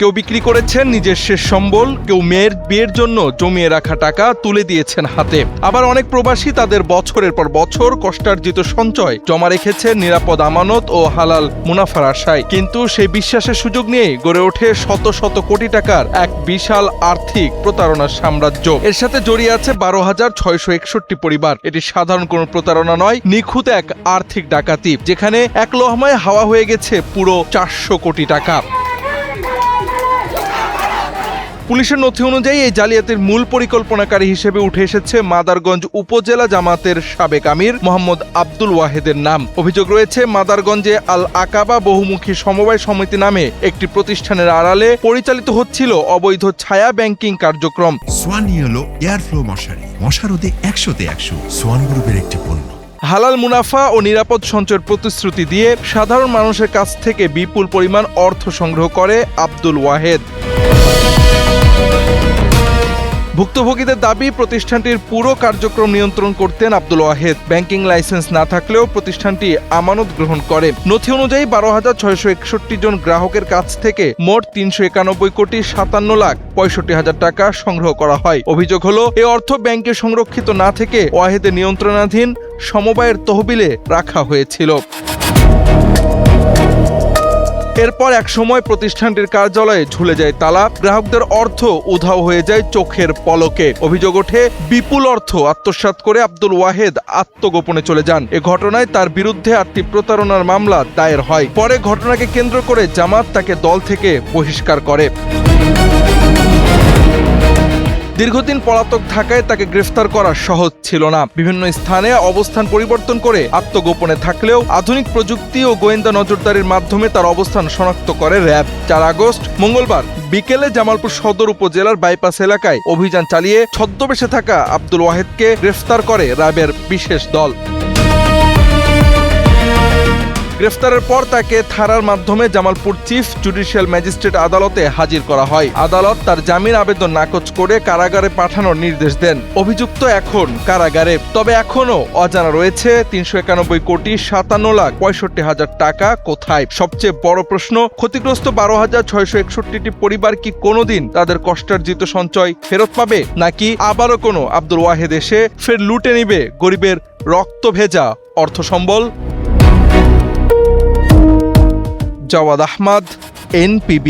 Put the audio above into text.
কেউ বিক্রি করেছেন নিজের শেষ সম্বল, কেউ মেয়ের বিয়ের জন্য জমিয়ে রাখা টাকা তুলে দিয়েছেন হাতে। আবার অনেক প্রবাসী তাদের বছরের পর বছর কষ্টার্জিত সঞ্চয় জমা রেখেছেন নিরাপদ আমানত ও হালাল মুনাফার আশায়। কিন্তু সেই বিশ্বাসের সুযোগ নিয়েই গড়ে ওঠে শত শত কোটি টাকার এক বিশাল আর্থিক প্রতারণার সাম্রাজ্য। এর সাথে জড়িয়ে আছে 12,661 পরিবার। এটি সাধারণ কোনো প্রতারণা নয়, নিখুঁত এক আর্থিক ডাকাতি, যেখানে এক লহমায় হাওয়া হয়ে গেছে পুরো 400 কোটি টাকা। পুলিশের নথি অনুযায়ী এই জালিয়াতির মূল পরিকল্পনাকারী হিসেবে উঠে এসেছে মাদারগঞ্জ উপজেলা জামাতের সাবেক আমির মোহাম্মদ আব্দুল ওয়াহেদের নাম। অভিযোগ রয়েছে মাদারগঞ্জে আল আকাবা বহুমুখী সমবায় সমিতি নামে একটি প্রতিষ্ঠানের আড়ালে পরিচালিত হচ্ছিল অবৈধ ছায়া ব্যাংকিং কার্যক্রম। সোয়ান ইয়েলো এয়ারফ্লো মশারি, মশারোধে 100তে 100, সোয়ান গ্রুপের একটি পণ্য। হালাল মুনাফা ও নিরাপদ সঞ্চয়ের প্রতিশ্রুতি দিয়ে সাধারণ মানুষের কাছ থেকে বিপুল পরিমাণ অর্থ সংগ্রহ করে আব্দুল ওয়াহেদ। ভুক্তভোগীদের দাবি, প্রতিষ্ঠানটির পুরো কার্যক্রম নিয়ন্ত্রণ করতেন আব্দুল ওয়াহেদ। ব্যাংকিং লাইসেন্স না থাকলেও প্রতিষ্ঠানটি আমানত গ্রহণ করে। নথি অনুযায়ী 12,661 জন গ্রাহকের কাছ থেকে মোট 391,57,65,000 টাকা সংগ্রহ করা হয়। অভিযোগ হলো, এই অর্থ ব্যাংকে সংরক্ষিত না থেকে ওয়াহেদের নিয়ন্ত্রণাধীন সমবায়ের তহবিলে রাখা হয়েছিল। এরপর এক সময় প্রতিষ্ঠানটির কার্যালয়ে ঝুলে যায় তালা, গ্রাহকদের অর্থ উধাও হয়ে যায় চোখের পলকে। অভিযোগ ওঠে, বিপুল অর্থ আত্মসাৎ করে আব্দুল ওয়াহেদ আত্মগোপনে চলে যান। এ ঘটনায় তার বিরুদ্ধে 8টি প্রতারণার মামলা দায়ের হয়। পরে ঘটনাকে কেন্দ্র করে জামাত তাকে দল থেকে বহিষ্কার করে। দীর্ঘদিন পলাতক থাকায় তাকে গ্রেফতার করা সহজ ছিল না। বিভিন্ন স্থানে অবস্থান পরিবর্তন করে আত্মগোপনে থাকলেও আধুনিক প্রযুক্তি ও গোয়েন্দা নজরদারির মাধ্যমে তার অবস্থান শনাক্ত করে র্যাব। 4 আগস্ট মঙ্গলবার বিকেলে জামালপুর সদর উপজেলার বাইপাস এলাকায় অভিযান চালিয়ে ছদ্মবেশে থাকা আব্দুল ওয়াহেদকে গ্রেফতার করে র্যাবের বিশেষ দল। গ্রেফতারের পর তাকে থানার মাধ্যমে জামালপুর চিফ জুডিশিয়াল ম্যাজিস্ট্রেট আদালতে হাজির করা হয়। আদালত তার জামিন আবেদন নাকচ করে কারাগারে পাঠানোর নির্দেশ দেন। অভিযুক্ত এখন কারাগারে, তবে এখনও অজানা রয়েছে 391,57,65,000 টাকা কোথায়। সবচেয়ে বড় প্রশ্ন, ক্ষতিগ্রস্ত 12,661টি পরিবার কি কোনোদিন তাদের কষ্টার্জিত সঞ্চয় ফেরত পাবে, নাকি আবারও কোনো আব্দুল ওয়াহেদ এসে ফের লুটে নিবে গরিবের রক্ত ভেজা অর্থ সম্বল? জাওয়াদ আহমদ, NPB।